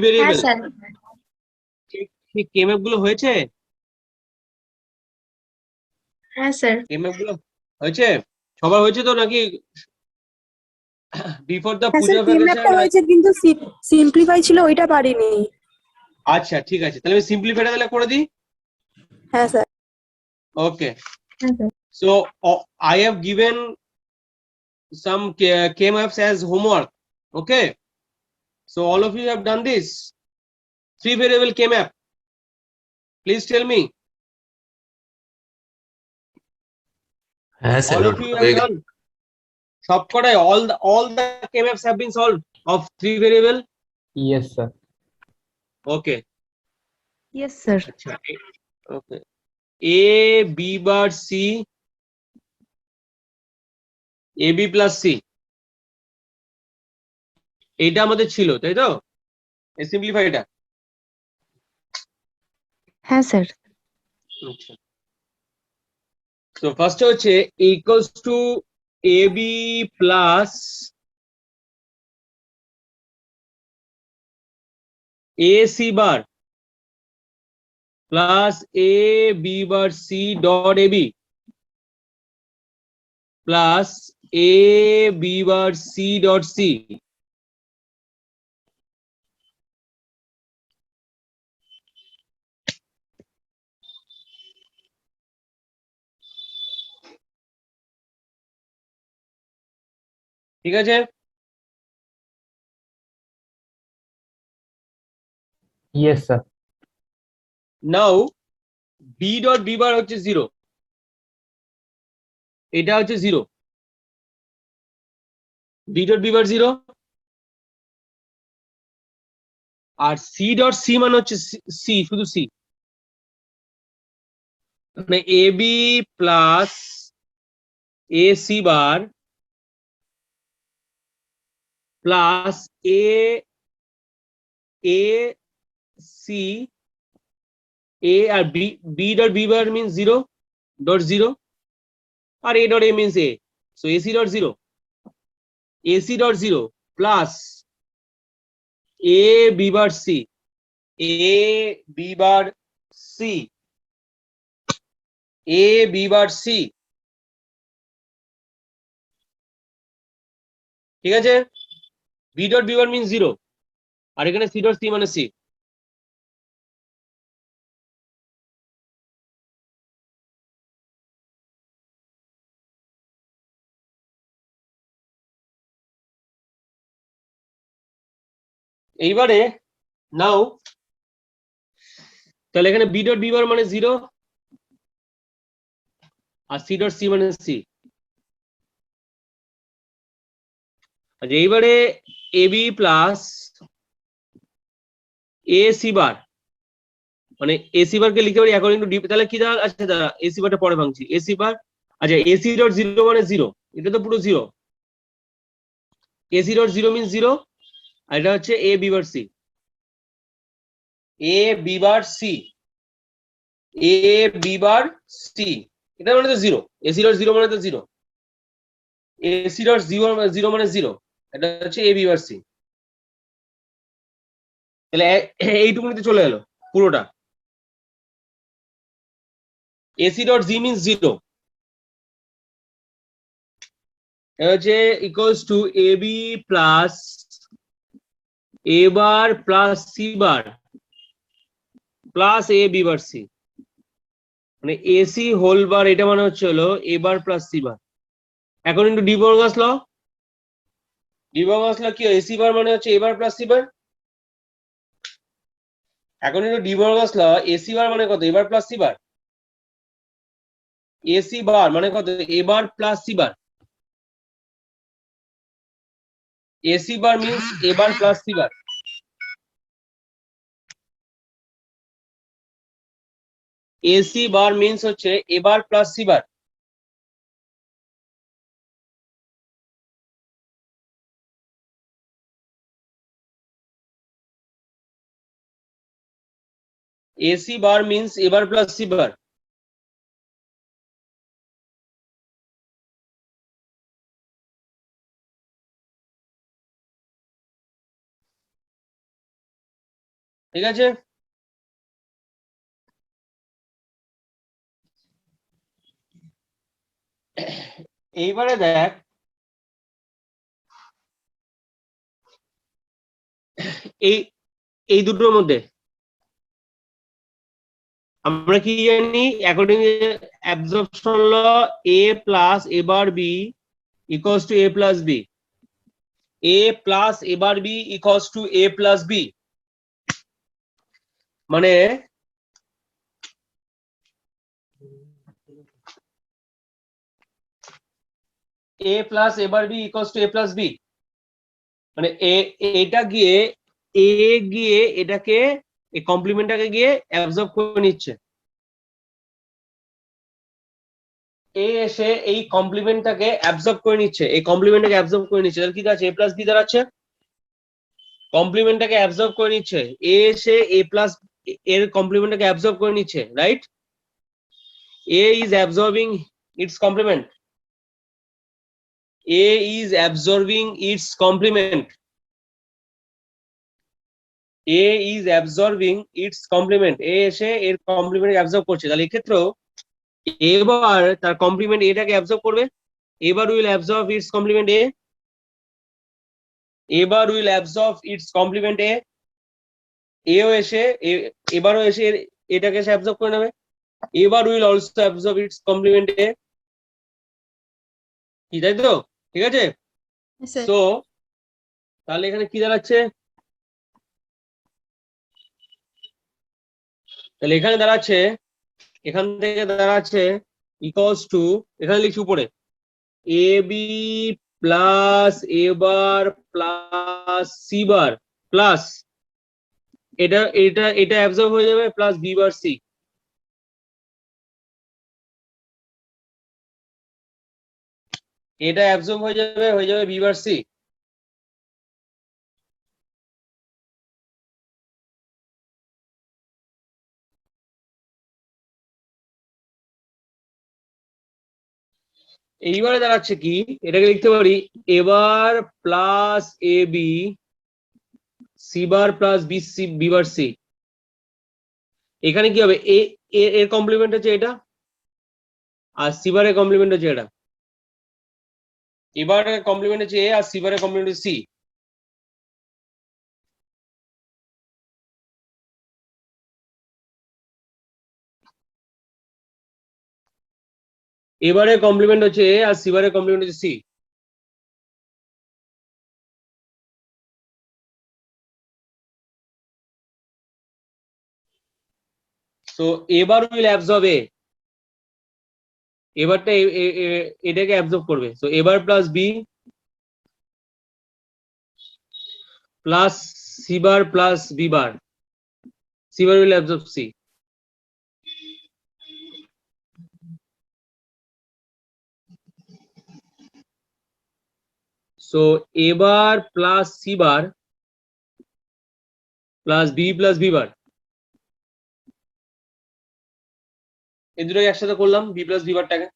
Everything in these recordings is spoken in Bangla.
Variable sir. সেই কেমএফ গুলো হয়েছে? হ্যাঁ স্যার। কেমএফ গুলো হয়েছে? সবার হয়েছে তো নাকি বিফোর দ্য হ্যাঁ পূজা স্যার, ভ্যাকেশন? কেমএপটা হয়েছে কিন্তু সিম্পলিফাই ছিল ওইটা পারিনি। আচ্ছা ঠিক আছে, তাহলে আমি সিম্পলিফাইটা তাহলে করে দিই। হ্যাঁ স্যার। ওকে, হ্যাঁ sir. so I have given some KMFs as homework. Okay, so all of you have done this. Three variable KMF, please tell me. হ্যাঁ sir, All of you have done. সবকটাই all the KMFs have been solved of three variable. Yes, sir. Okay, yes sir. আচ্ছা okay, A B bar C, AB plus C, এইটা আমাদের ছিল তাই তো, এই সিম্পলিফাইটা। হ্যাঁ স্যার। আচ্ছা, so first হচ্ছে equals to AB plus AC bar plus AB bar C dot AB plus AB bar C dot C. ঠিক আছে? Yes, sir. নাও B dot B bar হচ্ছে 0, এটা হচ্ছে 0, B dot B bar 0, আর C dot C মানে হচ্ছে C, শুধু C, মানে AB plus AC bar plus AC A R B dot B bar means 0 dot 0 R A dot A means A, so AC dot 0, AC dot 0 plus A B bar C, A B bar C, A B bar C, ঠিক আছে? B dot B bar means 0 আর এখানে C dot C মানে C। এইবারে নাও তাহলে এখানে B dot B bar মানে 0 আর C dot C মানে C। আচ্ছা এইবারে AB প্লাস AC বার, মানে AC বারকে লিখতে পারি অ্যাকর্ডিং টু ডি, তাহলে কি দাঁড়ায়? আচ্ছা দাঁড়া, AC বারটা পরে ভাঙছি। AC বার, আচ্ছা AC ডট 0 মানে 0, এটা তো পুরো 0, AC ডট 0 মিন্স 0, আর এটা হচ্ছে A B bar C, A B bar C, A B bar C, এটা মানে তো 0, AC ডট 0 মানে তো 0, AC ডট 0 মানে 0, এটা হচ্ছে A B বার C। তাহলে এইটুকুনিতে চলে গেল পুরোটা। AC dot G means 0, এটা হচ্ছে equals to AB plus A bar plus C bar plus A B bar C, মানে AC হোল বার, এটা মানে হচ্ছে হলো A bar plus C bar। according to ডিভরগাস ল, ডিভরগাস ল কি AC বার মানে হচ্ছে A bar plus C bar, according to ডিভরগাস law AC বার মানে কত? A bar plus C bar, AC বার মানে কত? A bar plus C bar, AC bar means A bar plus C bar, AC bar means হচ্ছে A bar plus C bar। AC bar means A bar plus C bar। ঠিক আছে? এইবারে দেখ এই এই দুটোর মধ্যে আমরা কি জানি according absorption law a plus a bar b equals to a plus b, a plus a bar b equals to a plus b, মানে a plus a bar b equals to a plus b, মানে এটা গিয়ে a গিয়ে এটাকে এই কমপ্লিমেন্টটাকে গিয়ে অ্যাবজর্ব করে নিচ্ছে, এ এসে এই কমপ্লিমেন্টটাকে অ্যাবজর্ব করে নিচ্ছে, এই কমপ্লিমেন্টটাকে অ্যাবজর্ব করে নিচ্ছে, তাহলে কি আছে a প্লাস b দাঁড়াচ্ছে, কমপ্লিমেন্টটাকে অ্যাবজর্ব করে নিচ্ছে, এ এসে a প্লাস এর কমপ্লিমেন্টটাকে অ্যাবজর্ব করে নিচ্ছে, right? a is absorbing its complement, a is absorbing its complement, a is absorbing its complement, a এসে এর কমপ্লিমেন্ট অ্যাবজর্ব করছে, তাহলে এই ক্ষেত্রেও এবার তার কমপ্লিমেন্ট এটাকে অ্যাবজর্ব করবে, A bar will absorb its complement A, A bar will absorb its complement A, এও এসে এবারও এসে এটাকে এসে অ্যাবজর্ব করে নেবে, এবার will also absorb its complement এ, কি তাই তো? ঠিক আছে? তো তাহলে এখানে কি দাঁড়াচ্ছে, তাহলে এখানে দাঁড়াচ্ছে, এখান থেকে দাঁড়াচ্ছে ইকুয়ালস টু, এখানে লিখছি উপরে এ বি প্লাস এ বার প্লাস সি বার প্লাস এটা এটা এটা অ্যাবজর্ব হয়ে যাবে প্লাস বি বার সি, এটা অ্যাবজর্ব হয়ে যাবে বি বার সি, এইবারে দাঁড়াচ্ছে কি, এটাকে লিখতে পারি A bar plus A B C bar plus B C B bar C, এখানে কি হবে এ এর কমপ্লিমেন্ট হচ্ছে এটা আর সি বারের কমপ্লিমেন্ট হচ্ছে এটা, এবারে কমপ্লিমেন্ট হচ্ছে এ আর সি বারের কমপ্লিমেন্ট হচ্ছে সি, এবারে কমপ্লিমেন্ট হচ্ছে এ আর সি বারের কমপ্লিমেন্ট হচ্ছে সি, তো এবার উইল অ্যাবজর্ব এ, এবারটা এটাকে অ্যাবজর্ব করবে, তো A bar plus B plus C bar plus B bar, C bar will absorb C, so A bar plus C bar plus B bar, এই দুটোকে একসাথে করলাম বি প্লাস বি বারটাকে,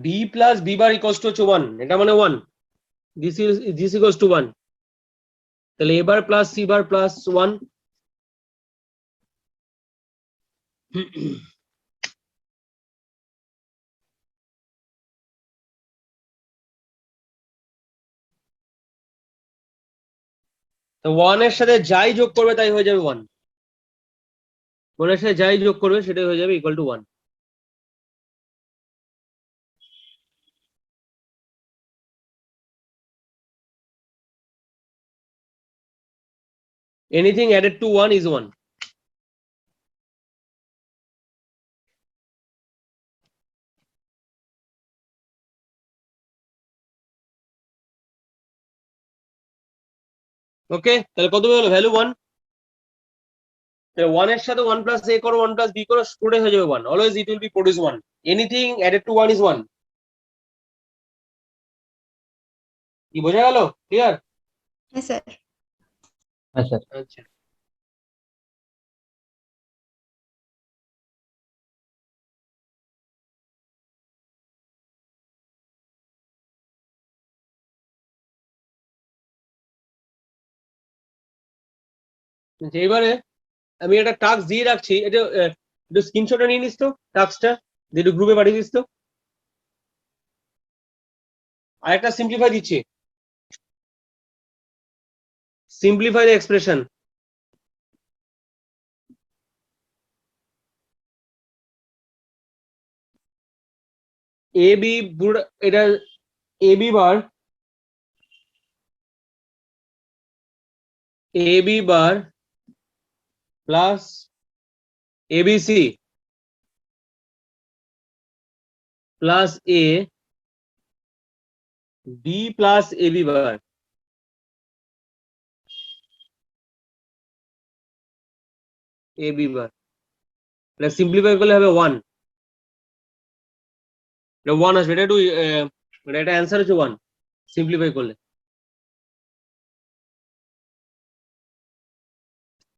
B plus B bar equals to 1, এটা মানে 1, দিস ইকুয়ালস টু 1, তাহলে এবার প্লাস সি বার প্লাস 1, তো 1 এর সাথে যাই যোগ করবে তাই হয়ে যাবে 1, 1 এর সাথে যাই যোগ করবে সেটাই হয়ে যাবে equal to 1, anything added to 1 is 1. ওকে, তাহলে কত হলো ভ্যালু 1, তাহলে 1 এর সাথে 1 প্লাস a করো 1 প্লাস b করো পুরোটাই হয়ে যাবে 1, always it will be produce 1, anything added to 1 is 1, কি বোঝা গেল? ক্লিয়ার? হ্যাঁ স্যার। হ্যাঁ স্যার। আচ্ছা। এবারে আমি একটা টাস্ক দিয়ে রাখছি, এটা একটু স্ক্রিনশটটা নিয়ে নিস তো, টাস্কটা একটু গ্রুপে পাঠিয়ে দিস তো। আর একটা সিম্পলিফাই দিচ্ছি, simplify the expression. A B এটা A B bar, A B bar plus ABC plus A B plus AB bar, AB bar simplify করলে হবে 1, এটা 1 আসবে, এটা একটু এটা অ্যান্সার হচ্ছে 1 সিম্পলিফাই করলে।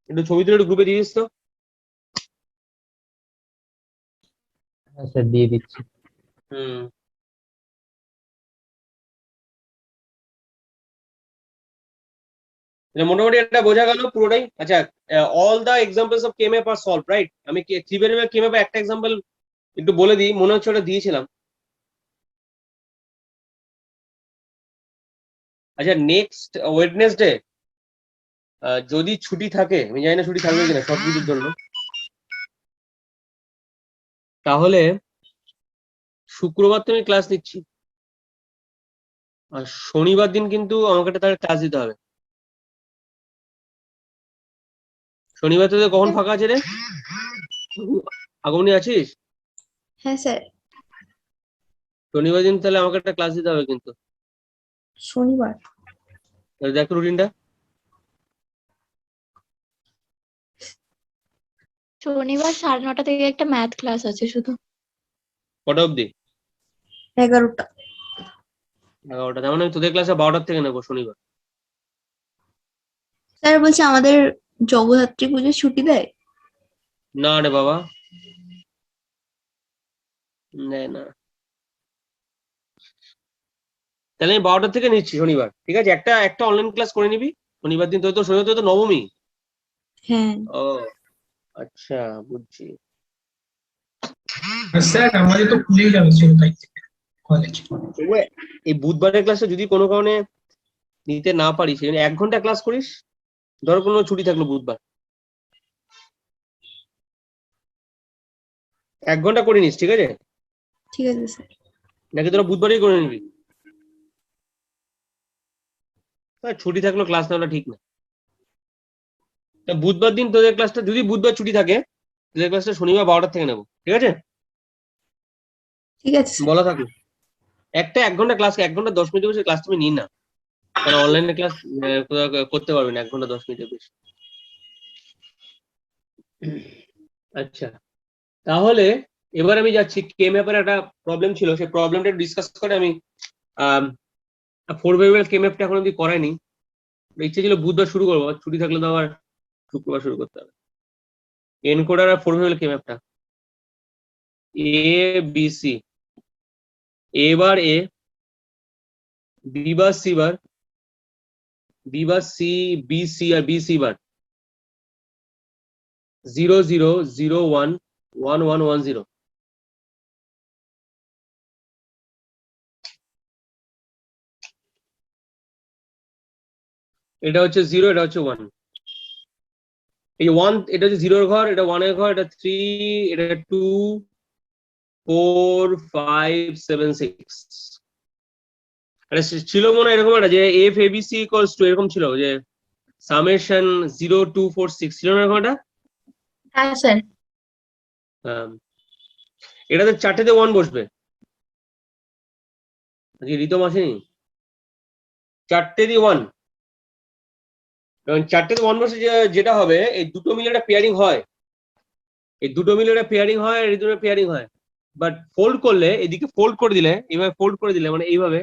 একটু ছবি তুলে একটু গ্রুপে দিয়ে দিস তো। হ্যাঁ স্যার দিয়ে দিচ্ছি। হুম, মোটামুটি এটা বোঝা গেল পুরোটাই। আচ্ছা, all the examples of KMF are solve, right? আমি থ্রিভেরিয়েবল কেএমএফ একটা এক্সাম্পল একটু বলে দিই, মনে হচ্ছে ওটা দিয়েছিলাম। আচ্ছা, নেক্সট ওয়েডনেসডে যদি ছুটি থাকে, আমি জানি না ছুটি থাকবে কিনা সব কিছুর জন্য, তাহলে শুক্রবার তো আমি ক্লাস নিচ্ছি, আর শনিবার দিন কিন্তু আমাকে তাহলে ক্লাস দিতে হবে। শনিবার তোদের কখন ফাঁকা আছে রে? আগমনী আছিস? হ্যাঁ স্যার। শনিবার দিন তাহলে আমাকে একটা ক্লাস দিতে হবে কিন্তু। শনিবার তাহলে দেখ রুটিনটা। শনিবার 9:30 থেকে একটা ম্যাথ ক্লাস আছে শুধু। কটা অবধি? 11টা। 11টা। তার মানে আমি তোদের ক্লাসে 12টার থেকে নেবো শনিবার। স্যার বলছে আমাদের জগদ্ধাত্রী পুজোর ছুটি দেয়। না রে বাবা, নেয় না। তাহলে আমি 12টার থেকে নিচ্ছি শনিবার, ঠিক আছে? একটা একটা অনলাইন ক্লাস করে নিবি শনিবার দিন। তো শনিবার তো নবমী। হ্যাঁ ও আচ্ছা, বুঝছি। স্যার আমাদের তো খুলেই যাবে 16 তারিখ থেকে কলেজ। তবুও এই বুধবারের ক্লাসটা যদি কোনো কারণে নিতে না পারিস, 1 ঘন্টা ক্লাস করিস, ধর কোনো ছুটি থাকলো বুধবার, 1 ঘন্টা করে নিস, ঠিক আছে? ঠিক আছে স্যার। নাকি তোরা বুধবারই করে নিবি? ছুটি থাকলো ক্লাস নেওয়াটা ঠিক না। তা বুধবার দিন তোদের ক্লাসটা, যদি বুধবার ছুটি থাকে তোদের ক্লাসটা শনিবার 12টার থেকে নেবো, ঠিক আছে? ঠিক আছে স্যার। বলা থাকলো। একটা 1 ঘন্টা ক্লাস, 1 ঘন্টা 10 মিনিটের বেশি ক্লাস তুমি নিই না, কারণ অনলাইনে ক্লাস করতে পারবে না 1 ঘন্টা 10 মিনিটের বেশি। আচ্ছা, তাহলে এবার আমি যাচ্ছি কেএমএফ এর একটা প্রবলেম ছিল, সেই প্রবলেমটা ডিসকাস করে আমি 4 ভেরিয়েবল কেএমএফটা এখন অব্দি করাইনি। ইচ্ছে ছিল বুধবার শুরু করবো, ছুটি থাকলে তো আবার শুক্রবার শুরু করতে হবে। এনকোডার আর 4 ভেরিয়েবল কেএমএফটা A B C, A bar A, B bar C bar, B bar C, B C আর বি সি বার 0 0 0 1 1 1 1 0। এটা হচ্ছে 0, এটা হচ্ছে 1। এই 1, এটা হচ্ছে 0 এর ঘর, এটা 1 এর ঘর, এটা 3, এটা 2 4 5 7 6। আরে ছিল মনে হয় এরকম একটা, যে এফ এবিসি ইকুয়ালস টু এরকম ছিল, যে সামেশন 0 2 4 6 ছিল না এরকম একটা? হ্যাঁ স্যার। এটাতে 4টেতে 1 বসবে। আজকে রিতম আসেনি? 4টে দিয়ে 1, কারণ 4টেতে 1 বসে যেটা হবে, এই দুটো মিলে একটা পেয়ারিং হয়, এই দুটো মিলে একটা পেয়ারিং হয়, এই দুটো পেয়ারিং হয়। বাট ফোল্ড করলে, এদিকে ফোল্ড করে দিলে, এইভাবে ফোল্ড করে দিলে, মানে এইভাবে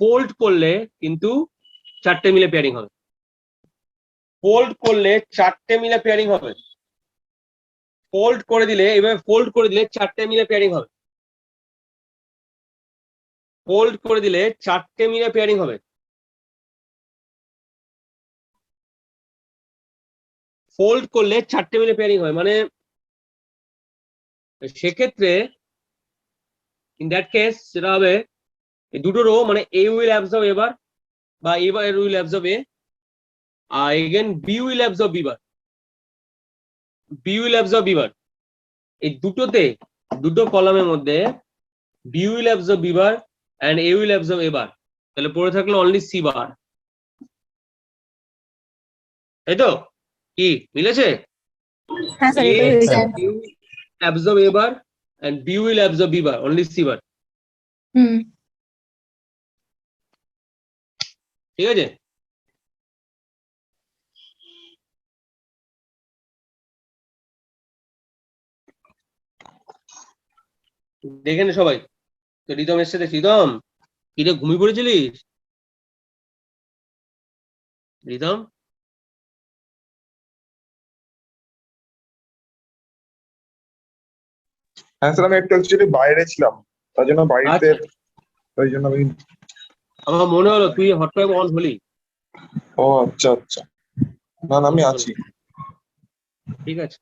ফোল্ড করলে কিন্তু 4টে মিলে পেয়ারিং হবে। ফোল্ড করলে 4টে মিলে পেয়ারিং হবে। ফোল্ড করে দিলে, এইভাবে ফোল্ড করে দিলে 4টে মিলে পেয়ারিং হবে। ফোল্ড করে দিলে 4টে মিলে পেয়ারিং হবে। ফোল্ড করলে 4টে মিলে পেয়ারিং হয়, মানে সেক্ষেত্রে ইন দ্যাট কেস সেটা হবে এই দুটো রো, মানে এ উইল অ্যাবজর্ব এবার বা এবার উইল অ্যাবজর্ব এ, আর again B will absorb B bar, B will absorb B bar. এই দুটোতে, দুটো কলামের মধ্যে B will absorb B bar and A will absorb A bar, তাহলে পড়ে থাকলো অনলি সি বার। তাই তো? কি মিলেছে? হ্যাঁ স্যার, A এটা হয়েছে। and B will absorb A bar and B will absorb B bar, only C bar. হুম। ঠিক আছে? দেখে নে সবাই। তো রিতম এসছে দেখ, রিতম কি রে ঘুমিয়ে পড়েছিলিস? রিতম হ্যাঁ স্যার, আমি একটু অ্যাকচুয়ালি বাইরে ছিলাম, তার জন্য বাড়িতে, আচ্ছা, ওই জন্য আমি। আমার মনে হলো তুই হটস্পট অন হলি। ও আচ্ছা আচ্ছা, না না আমি আছি। ঠিক আছে।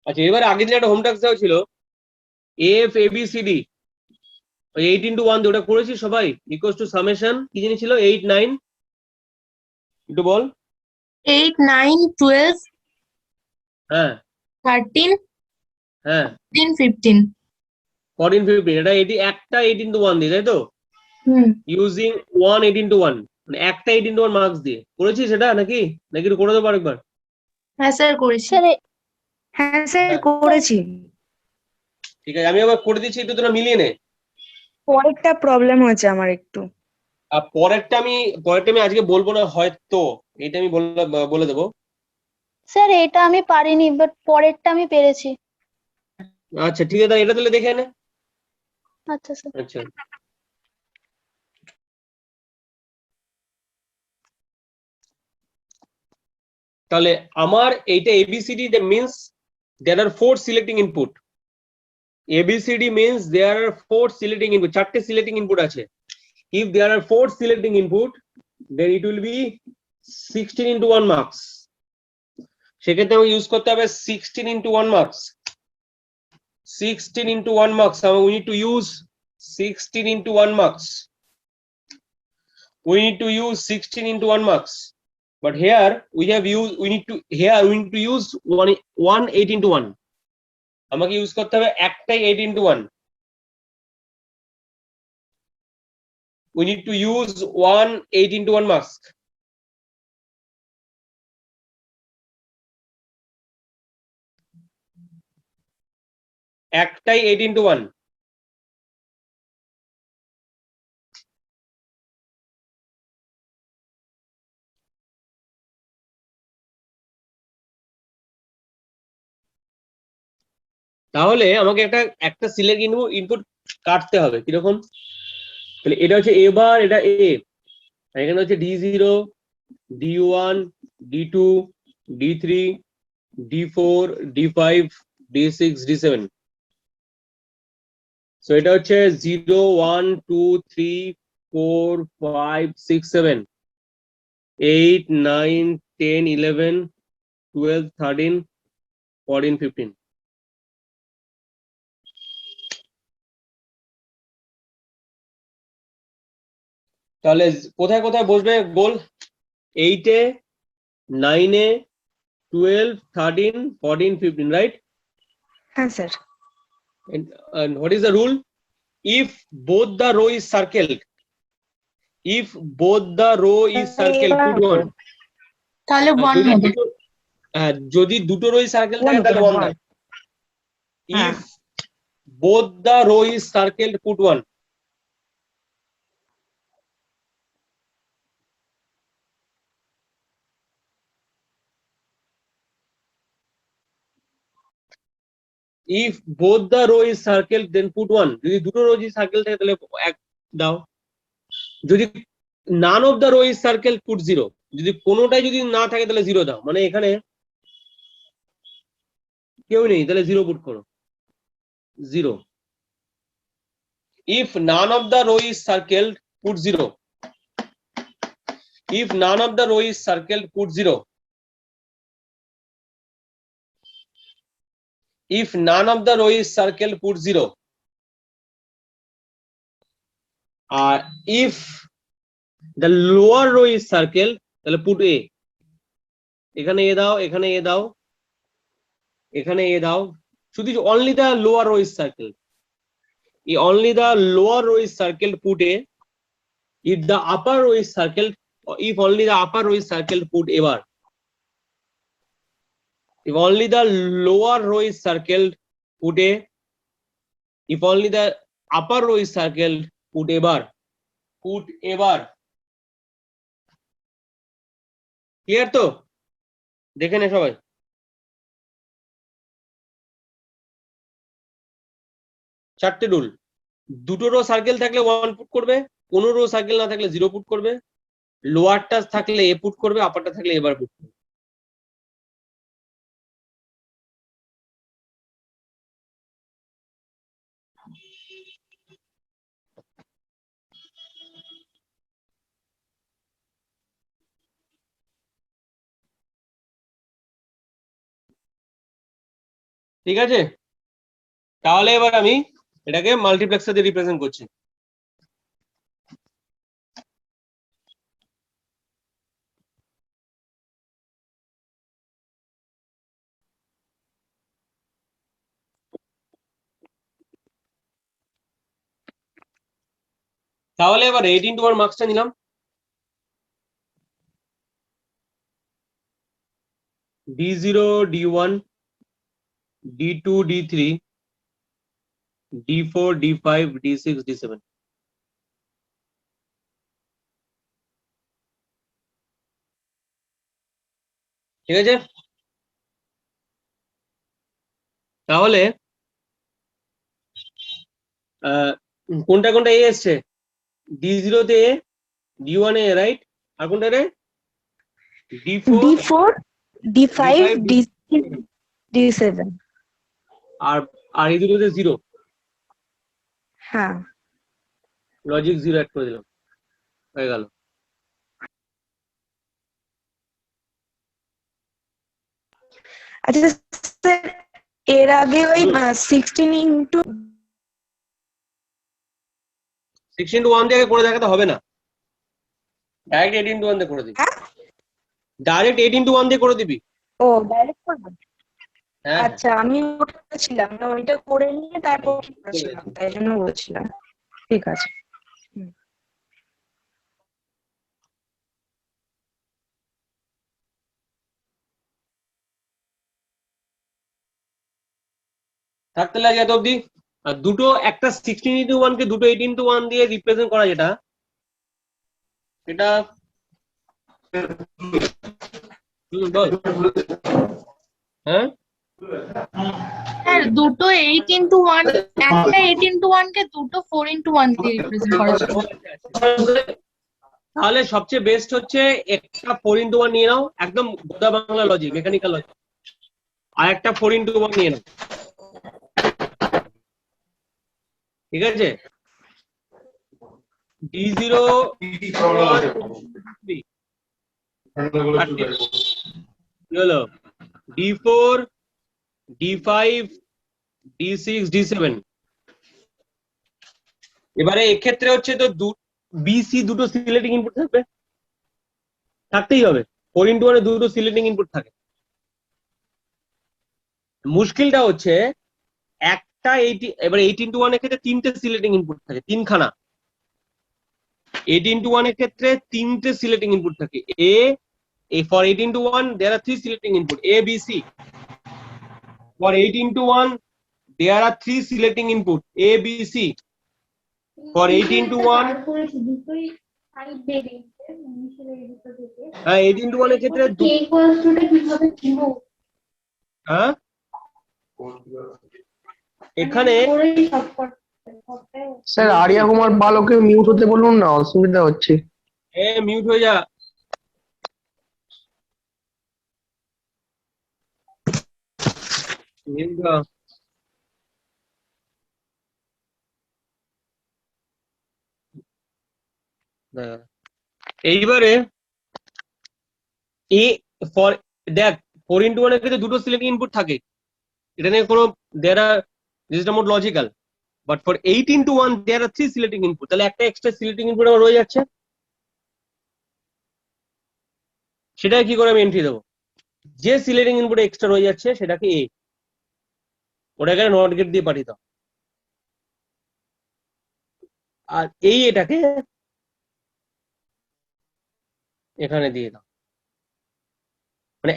আচ্ছা, এবার আগের দিন একটা হোম টাস্ক দেওয়া ছিল F A B C D, ওই 8 into 1 ওটা করেছি সবাই, ইকুয়ালস টু সামেশন কি জিনিস ছিল 8 9, একটু বল। 8 9 12 হ্যাঁ 13 হ্যাঁ 15 14 15, এটা একটা 8 into 1 দিয়ে, তাই তো? হুম ইউজিং 1 8 into 1, মানে একটা 8 into 1 মার্কস দিয়ে করেছিস সেটা, নাকি নাকি একটু করে দেবো আরেকবার? হ্যাঁ স্যার করেছি। স্যার হ্যাঁ স্যার হ্যাঁ। করেছি। ঠিক আছে, আমি আবার করে দিচ্ছি, একটু তোরা মিলিয়ে নে। পরেরটা প্রবলেম হয়েছে আমার একটু। আর পরেরটা আমি আজকে বলবো না হয়তো, এটা আমি বলে দেবো। স্যার এটা আমি পারিনি, বাট পরেরটা আমি পেরেছি। আচ্ছা ঠিক আছে, এটা তাহলে দেখে নে। আচ্ছা স্যার। আচ্ছা, তাহলে আমার এইটা ABCD means there are 4 selecting input. ABCD means there are 4 selecting input, 4টে selecting input আছে। If there are 4 selecting input, then it will be 16 into 1 marks. সেক্ষেত্রে আমি ইউজ করতে হবে 16 into 1 marks, 16 into 1 marks. We need to use 16 into 1 marks. We need to use 16 into 1 marks. But here we need to use 1 8 into 1. আমাকে ইউজ করতে হবে একটাই 8 into 1. We need to use 1 8 into 1 mask. একটাই 8 into 1. তাহলে আমাকে একটা সিলেক্ট ইনপুট কাটতে হবে, কিরকম? তাহলে এটা হচ্ছে এ বার, এটা এ, এখানে হচ্ছে D0 D1 D2 D3 D4 D5 D6 D7. So এটা হচ্ছে 0 1 2 3 4 5 6 7 8 9 10 11 12 13 14 15. তাহলে কোথায় কোথায় বসবে গোল? 8 এ 9 এ 12 13 14 15, রাইট? হ্যাঁ sir. And what is the rule? If both the row is circled, put 1. তাহলে 1 যদি হবে। যদি দুটো রো সার্কেল থাকে তাহলে 1 দেয়। হ্যাঁ। If both the row is circled, put 1. If both the row is circled, then put 1. যদি দুটো রো সার্কেল থাকে তাহলে 1 দাও। যদি none of the row is circled, put 0. যদি কোনোটাই যদি না থাকে তাহলে 0 দাও, মানে এখানে কেউ নেই তাহলে 0 পুট করো, 0। If none of the row is circled, put 0. If none of the row is circled, put 0. If none of the row is circled, put 0. If the lower row is circled, তাহলে put a. এখানে a দাও, এখানে a দাও, এখানে a দাও. শুধু only the lower row is circled. Only the lower row is circled, put a. If the upper row is circled, if only the upper row is circled, put a bar. If only the lower row is circled, put a. If only the upper row is circled, put a bar. Put a bar. Clear তো? দেখে নে সবাই। চারটে রুল। দুটো রো সার্কেল থাকলে 1 পুট করবে, কোনো রো সার্কেল না থাকলে 0 পুট করবে, লোয়ারটা থাকলে a পুট করবে, আপারটা থাকলে a বার পুট করবে। ঠিক আছে, তাহলে এবার আমি এটাকে মাল্টিপ্লেক্সার দিয়ে রিপ্রেজেন্ট করছি। তাহলে এবার 8 into 1 মার্কসটা নিলাম। D0, D1, D2, D3, D4, D5, D6, D7। ঠিক আছে, তাহলে কোনটা কোনটা এ এসছে? D0 তে এ, D1 এ রাইট, আর কোনটা রে? D4, D4, D5, D6, D7। আর এই দুটোতে 0। হ্যাঁ, লজিক 0 অ্যাড করে দিলাম, হয়ে গেল। আচ্ছা স্যার, এর আগে ওই 16 ইন্টু 16 into 1 দিয়ে করে দেখাতে হবে না, ডাইরেক্ট 8 into 1 দিয়ে করে দিবি। ডাইরেক্ট 8 into 1 দিয়ে করে দিবি। ও ডাইরেক্ট করবেন? হ্যাঁ, আচ্ছা, আমি ওটা ছিলাম না, ওইটা করে নিয়ে তারপর ছিলাম, তাই জন্য বলছিলাম। ঠিক আছে। থাকতে লাগে এত অব্দি। আর দুটো, একটা 16 into 1 কে দুটো 8 into 1 দিয়ে রিপ্রেজেন্ট করা, যেটা এটা বল। হ্যাঁ, স্যার দুটো 8 into 1, একটা 8 into 1 কে দুটো 4 into 1 দিয়ে রিপ্রেজেন্ট করা যায়। তাহলে সবচেয়ে বেস্ট হচ্ছে একটা 4 into 1 নিয়ে নাও, একদম গোদা বাংলা লজিক, মেকানিক্যাল লজিক, আর একটা 4 into 1 নিয়ে নাও। ঠিক আছে, D0 হলো D4, D5, D6, D7। এবারে এক্ষেত্রে হচ্ছে তো BC দুটো সিলেক্টিং ইনপুট থাকবে, থাকতেই হবে। 4 into 1 এ দুটো সিলেক্টিং ইনপুট থাকে। মুশকিলটা হচ্ছে একটা 80, এবারে 8 into 1 এর ক্ষেত্রে তিনটে সিলেক্টিং ইনপুট থাকে, তিনখানা। 8 into 1 এর ক্ষেত্রে তিনটে সিলেক্টিং ইনপুট থাকে। For 8 into 1 there are 3 selecting input, A, B, C. For 8 into 1 there are 3 selecting input, A, B, C. For 8 into 1, 8 into 1 এর ক্ষেত্রে হ্যাঁ, এখানে স্যার আরিয়া কুমার পালকে মিউট হতে বলুন না, অসুবিধা হচ্ছে। মিউট হয়ে যা। এইবারে এ ফর দেখ 4x1 এর ক্ষেত্রে দুটো সিলেক্টিং ইনপুট থাকে, এটা নিয়ে কোনো there are this is not logical, but for 8x1 there are 3 selecting input, তাহলে একটা এক্সট্রা সিলেক্টিং ইনপুট আমার রয়ে যাচ্ছে, সেটা কি করে আমি এন্ট্রি দেবো? যে সিলেক্টিং ইনপুট এক্সট্রা রয়ে যাচ্ছে সেটাকে এ, ওটাকে নট গেট দিয়ে পাঠিয়ে দাও, আর এটাকে এখানে দিয়ে দাও, মানে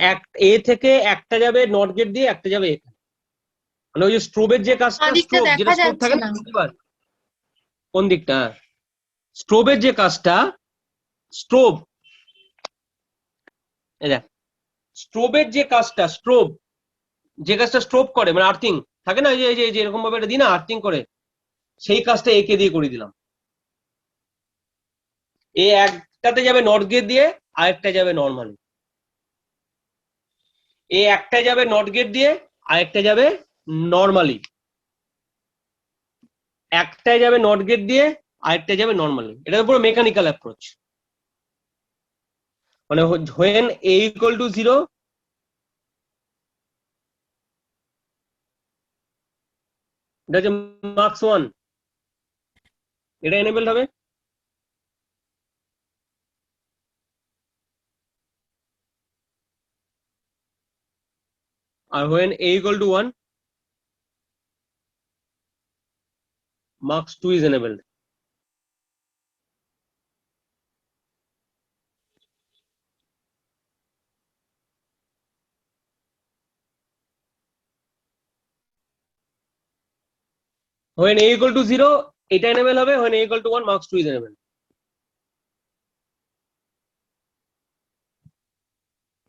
এ থেকে একটা যাবে নট গেট দিয়ে, একটা যাবে এখানে, মানে ওই যে স্ট্রোবের যে কাজটা, দিকটা স্ট্রোব যেটা দেখা স্ট্রোব থাকে যাচ্ছে না না। বুঝতে, কোন দিকটা? স্ট্রোবের যে কাজটা, স্ট্রোব, এই দেখ স্ট্রোবের যে কাজটা, স্ট্রোব যে কাজটা স্ট্রোব করে, মানে আর্থিং থাকে না, এই যে এরকম ভাবে এটা দিই না আর্থিং করে, সেই কাজটা একে দিয়ে করে দিলাম। এ একটাতে যাবে নট গেট দিয়ে, আরেকটা যাবে নর্মালি। এ একটা যাবে নট গেট দিয়ে, আরেকটা যাবে নর্মালি। একটাই যাবে নট গেট দিয়ে, আরেকটা যাবে নর্মালি। এটা পুরো মেকানিক্যাল অ্যাপ্রোচ, মানে when a equal to 0, এটা হচ্ছে মার্কস 1, এটা এনেবল হবে। আর when a equal to 1, marks 2 is enabled. When a equal to 0, এটা enable হবে, when a equal to 1, marks 2 is enabled.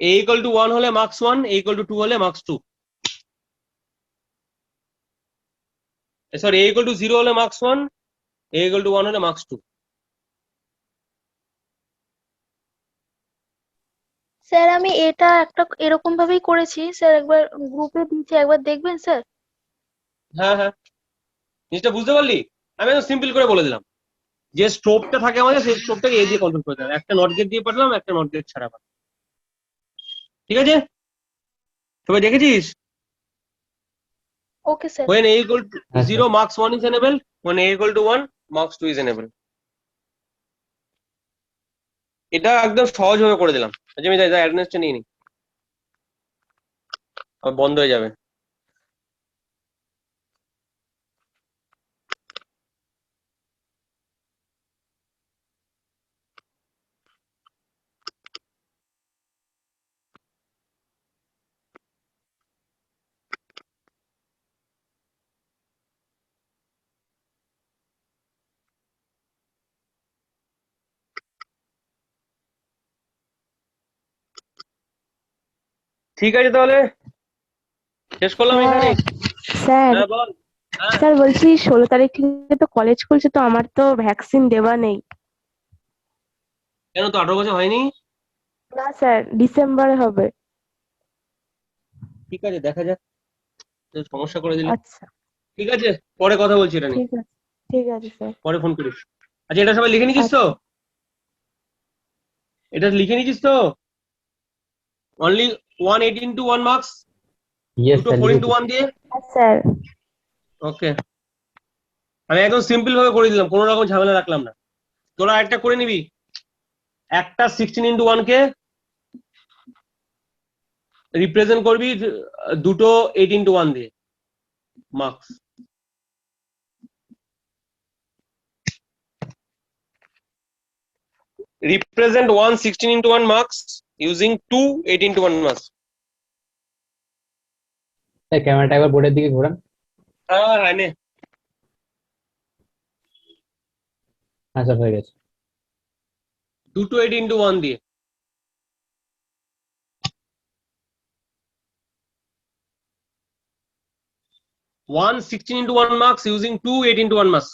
a equal to 1 হলে marks 1, a equal to 2 হলে marks 2. Sorry, a equal to 0 হলে marks 1, a equal to 1 হলে marks 2. স্যার আমি এটা একটা এরকম ভাবেই করেছি স্যার, একবার গ্রুপে দিয়েছি, একবার দেখবেন স্যার। হ্যাঁ হ্যাঁ, জিনিসটা বুঝতে পারলি? আমি একদম সিম্পল করে বলে দিলাম, যে স্ট্রোবটা থাকে আমাদের, সেই স্ট্রোবটাকে এ দিয়ে কন্ট্রোল করে দিলাম, একটা নট গেট দিয়ে পাঠালাম, একটা নট গেট ছাড়া পাঠালাম। ঠিক আছে, সবাই দেখেছিস? Okay sir. when a equal to হ্যাঁ, 0, marks 1 is enabled, when a equal to 1, marks 2 is enabled. এটা একদম সহজ ভাবে করে দিলাম। আচ্ছা আমি যাই অ্যাটেন্ডেন্সটা নিয়ে নিই, আবার বন্ধ হয়ে যাবে। ঠিক আছে তাহলে শেষ করলাম এখানে। স্যার হ্যাঁ বল। হ্যাঁ, স্যার বলছি 16 তারিখ থেকে তো কলেজ খুলছে, তো আমার তো ভ্যাকসিন দেওয়া নেই। কেন তো 18 বছর হয়নি? না স্যার, ডিসেম্বরে হবে। ঠিক আছে, দেখা যাক, তো সমস্যা করে দিলে। আচ্ছা ঠিক আছে, পরে কথা বলছি এটা নিয়ে, ঠিক আছে, ঠিক আছে স্যার। পরে ফোন করিস। আচ্ছা এটা সবাই লিখে নিছিস তো? এটা লিখে নিছিস তো? অনলি 1 18 to 1 মার্কস, ইয়েস দুটো স্যার 4 into 1 দিয়ে। হ্যাঁ স্যার। ওকে, আমি একদম সিম্পল ভাবে করে দিলাম, কোনো রকম ঝামেলা রাখলাম না। তোরা একটা করে নিবি, একটা 16 into 1 কে রিপ্রেজেন্ট করবি দুটো 8 into 1 দিয়ে, marks. Represent one 16 into 1 marks using two 8 into 1 marks. Sir ক্যামেরাটা একবার বোর্ডের দিকে ঘোরান। হ্যাঁ হ্যাঁ নে। হ্যাঁ স্যার হয়ে গেছে। দুটো 8 into 1 দিয়ে। One 16 into 1 marks using two 8 into 1 marks.